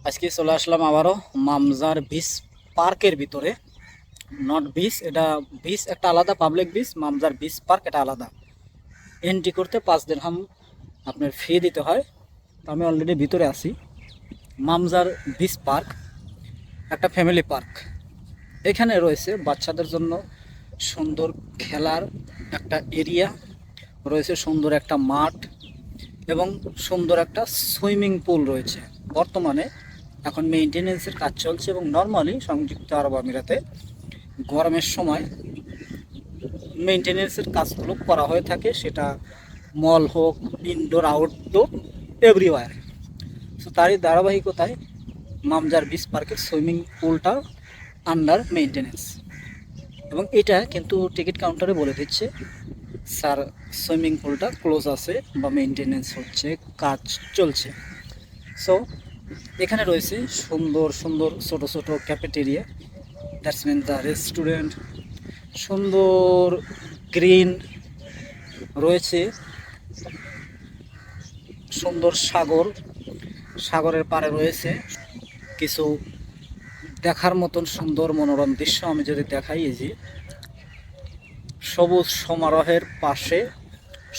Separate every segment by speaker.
Speaker 1: আজকে চলে আসলাম আবারও মামজার বিচ পার্কের ভিতরে। নট বিচ, এটা বিচ একটা আলাদা, পাবলিক বিচ। মামজার বিচ পার্ক এটা আলাদা। এন্ট্রি করতে 5 দিরহাম আপনার ফি দিতে হয়। তো আমি অলরেডি ভিতরে আছি। মামজার বিচ পার্ক একটা ফ্যামিলি পার্ক। এখানে রয়েছে বাচ্চাদের জন্য সুন্দর খেলার একটা এরিয়া, রয়েছে সুন্দর একটা মাঠ এবং সুন্দর একটা সুইমিং পুল রয়েছে। বর্তমানে এখন মেইনটেনেন্সের কাজ চলছে এবং নর্মালি সংযুক্ত আরব আমিরাতে গরমের সময় মেইনটেনেন্সের কাজগুলো করা হয়ে থাকে, সেটা মল হোক, ইনডোর আউটডোর, এভরিওয়ার। সো তারই ধারাবাহিকতায় মামজার বিচ পার্কের সুইমিং পুলটা আন্ডার মেইনটেনেন্স। এবং এটা কিন্তু টিকিট কাউন্টারে বলে দিচ্ছে, স্যার সুইমিং পুলটা ক্লোজ আছে বা মেইনটেনেন্স হচ্ছে, কাজ চলছে। সো এখানে রয়েছে সুন্দর সুন্দর ছোট ছোট cafeteria, that's mean the restaurant. সুন্দর গ্রিন রয়েছে, সুন্দর সাগর, সাগরের পাড়ে রয়েছে কিছু দেখার মতন সুন্দর মনোরম দৃশ্য। আমি যদি দেখাই, এই যে সবুজ সমারোহের পাশে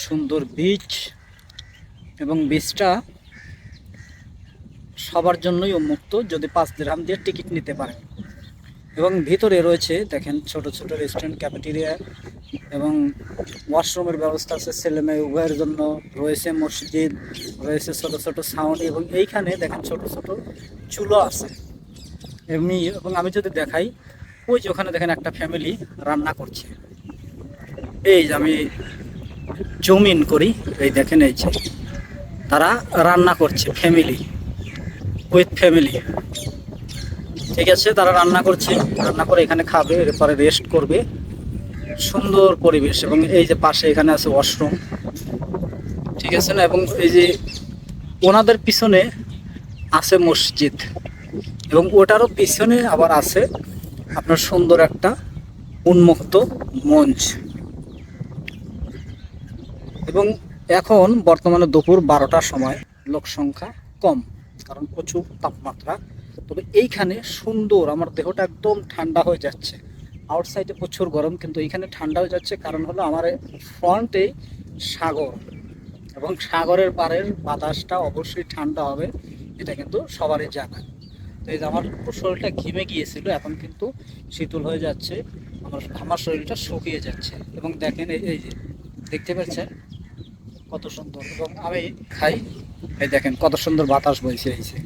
Speaker 1: সুন্দর বিচ, এবং বিচটা সবার জন্যই উন্মুক্ত যদি 5 দিরহাম দিয়ে টিকিট নিতে পারে। এবং ভিতরে রয়েছে দেখেন ছোট ছোট রেস্টুরেন্ট, ক্যাফেটেরিয়া এবং ওয়াশরুমের ব্যবস্থা আছে ছেলে মেয়ে উভয়ের জন্য। রয়েছে মসজিদ, রয়েছে ছোট ছোট সাউন্ড, এবং এইখানে দেখেন ছোট ছোট চুলো আছে এমনি। এবং আমি যদি দেখাই, ওই যে ওখানে দেখেন একটা ফ্যামিলি রান্না করছে। এই যে আমি জুম ইন করি, এই দেখেন এই যে তারা রান্না করছে, ফ্যামিলি উইথ ফ্যামিলি। ঠিক আছে, তারা রান্না করছে, রান্না করে এখানে খাবে, এরপরে রেস্ট করবে। সুন্দর পরিবেশ। এবং এই যে পাশে এখানে আছে ওয়াশরুম, ঠিক আছে না। এবং এই যে ওনাদের পিছনে আছে মসজিদ, এবং ওটারও পিছনে আবার আছে আপনার সুন্দর একটা উন্মুক্ত মঞ্চ। এবং এখন বর্তমানে দুপুর 12টার সময়, লোক সংখ্যা কম, কারণ প্রচুর তাপমাত্রা। তবে এইখানে সুন্দর, আমার দেহটা একদম ঠান্ডা হয়ে যাচ্ছে। আউটসাইডে প্রচুর গরম, কিন্তু এইখানে ঠান্ডা হয়ে যাচ্ছে। কারণ হলো আমার ফ্রন্টে সাগর, এবং সাগরের পাড়ের বাতাসটা অবশ্যই ঠান্ডা হবে, এটা কিন্তু সবারই জানা। তো এই যে আমার শরীরটা ঘেমে গিয়েছিল, এখন কিন্তু শীতল হয়ে যাচ্ছে, আমার শরীরটা শুকিয়ে যাচ্ছে। এবং দেখেন এই যে দেখতে পাচ্ছেন কত সুন্দর। এবং আমি খাই, এই দেখেন কত সুন্দর বাতাস বইছে। এই যে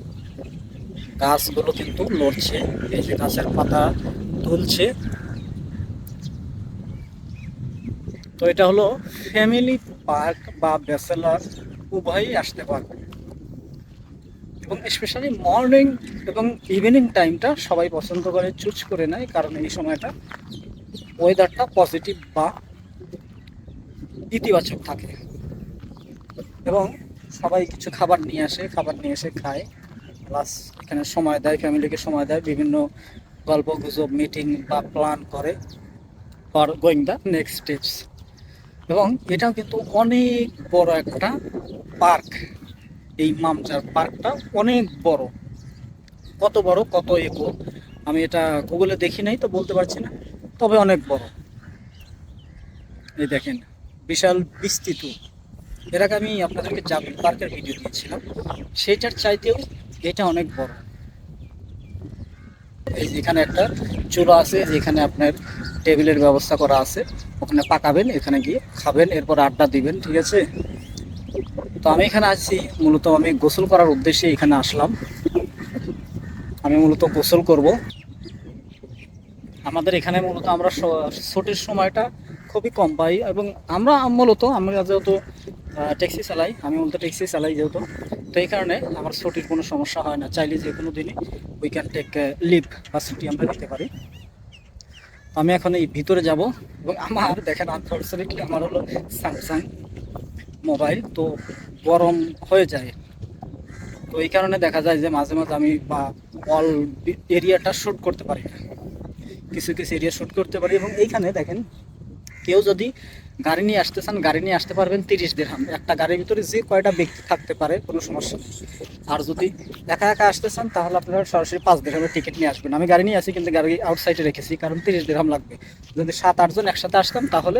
Speaker 1: গাছগুলো কিন্তু লড়ছে, এই যে গাছের পাতা তুলছে। তো এটা হলো ফ্যামিলি পার্ক বা ব্যাচেলর, উভয়ই আসতে পারবে। এবং স্পেশালি মর্নিং এবং ইভিনিং টাইমটা সবাই পছন্দ করে, চুজ করে নেয়, কারণ এই সময়টা ওয়েদারটা পজিটিভ বা ইতিবাচক থাকে। এবং সবাই কিছু খাবার নিয়ে আসে, খাবার নিয়ে এসে খায়, প্লাস এখানে সময় দেয়, ফ্যামিলিকে সময় দেয়, বিভিন্ন গল্প গুজব, মিটিং বা প্ল্যান করে for going the next steps. এবং এটাও কিন্তু অনেক বড় একটা পার্ক। এই মামজার পার্কটা অনেক বড়। কত বড়, কত একর, আমি এটা গুগলে দেখি নাই তো বলতে পারছি না, তবে অনেক বড়। এই দেখেন বিশাল বিস্তৃত। এর আগে আমি আপনাদেরকে জাবিল পার্কের ভিডিও দিয়েছিলাম, সেটার চাইতেও এটা অনেক বড়। এই যেখানে একটা চুলা আছে, যেখানে আপনার টেবিলের ব্যবস্থা করা আছে, ওখানে পাকাবেন, এখানে গিয়ে খাবেন, এরপর আড্ডা দিবেন। ঠিক আছে, তো আমি এখানে আছি মূলত আমি গোসল করার উদ্দেশ্যে এখানে আসলাম। আমি মূলত গোসল করব। আমাদের এখানে মূলত আমরা ছুটির সময়টা খুবই কম পাই, এবং আমরা যেহেতু ট্যাক্সি চালাই, আমি মূলত ট্যাক্সি চালাই যেহেতু, তো এই কারণে আমার ছুটির কোনো সমস্যা হয় না। চাইলে যে কোনো দিনই উই ক্যান টেক লিভ বা ছুটি আমরা নিতে পারি। আমি এখন এই ভিতরে যাব। এবং আমার দেখেন আনফর্চুনেটলি আমার হলো স্যামসাং মোবাইল, তো গরম হয়ে যায়। তো এই কারণে দেখা যায় যে মাঝে মাঝে আমি বা অল এরিয়াটা শ্যুট করতে পারি না, কিছু কিছু এরিয়া শ্যুট করতে পারি। এবং এইখানে দেখেন কেউ যদি গাড়ি নিয়ে আসতেছেন, গাড়ি নিয়ে আসতে পারবেন 30 দিরহাম। একটা গাড়ির ভিতরে যে কয়টা ব্যক্তি থাকতে পারে কোনো সমস্যা নেই। আর যদি একা একা আসতেছেন তাহলে আপনারা সরাসরি 5 দিরহামের টিকিট নিয়ে আসবেন। আমি গাড়ি নিয়ে আসি কিন্তু গাড়ি আউটসাইডে রেখেছি, কারণ 30 দিরহাম লাগবে। যদি 7-8 জন একসাথে আসতাম তাহলে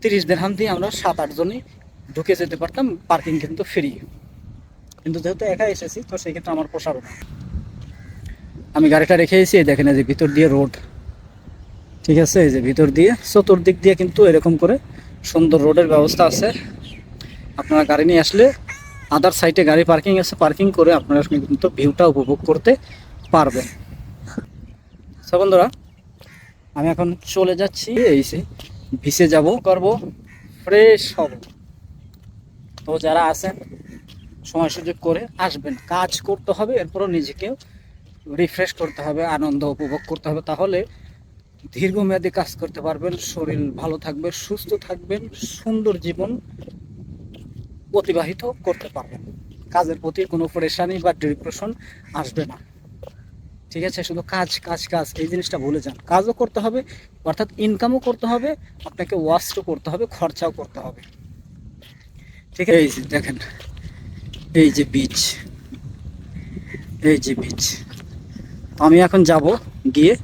Speaker 1: 30 দিরহাম দিয়ে আমরা 7-8 জনই ঢুকে যেতে পারতাম, পার্কিং কিন্তু ফ্রি। কিন্তু যেহেতু একা এসেছি তো সেই ক্ষেত্রে আমার পোষাবে না। আমি গাড়িটা রেখে এসেছি, দেখেন এই যে ভিতর দিয়ে রোড, ঠিক আছে, এই যে ভিতর দিয়ে চতুর্দিক দিয়ে কিন্তু এরকম করে সুন্দর রোডের ব্যবস্থা আছে। আপনারা গাড়ি নিয়ে আসলে আদার সাইডে গাড়ি পার্কিং আছে, পার্কিং করে আপনারা কিন্তু ভিউটা উপভোগ করতে পারবেন। সো বন্ধুরা, আমি এখন চলে যাচ্ছি, এই যে ভিসে যাব, করব, ফ্রেশ হব। তো যারা আছেন সময় সুযোগ করে আসবেন, কাজ করতে হবে, এরপরও নিজেকেও রিফ্রেশ করতে হবে, আনন্দ উপভোগ করতে হবে, তাহলে দীর্ঘমেয়াদী কাজ করতে পারবেন, শরীর ভালো থাকবে, সুস্থ থাকবেন, সুন্দর জীবন অতিবাহিত করতে পারবেন। কাজের প্রতি কোনো পরেশানি বা ডিপ্রেশন আসবে না, ঠিক আছে? শুধু কাজ কাজ কাজ এই জিনিসটা ভুলে যান। কাজও করতে হবে, অর্থাৎ ইনকামও করতে হবে, আপনাকে ওয়াশও করতে হবে, খরচাও করতে হবে, ঠিক আছে? এই যে দেখেন, এই যে বিচ, এই যে বিচ, আমি এখন যাব গিয়ে।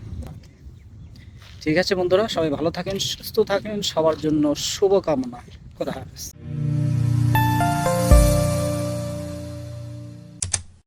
Speaker 1: ঠিক আছে বন্ধুরা, সবাই ভালো থাকেন, সুস্থ থাকেন, সবার জন্য শুভকামনা। খোদা হাফেজ।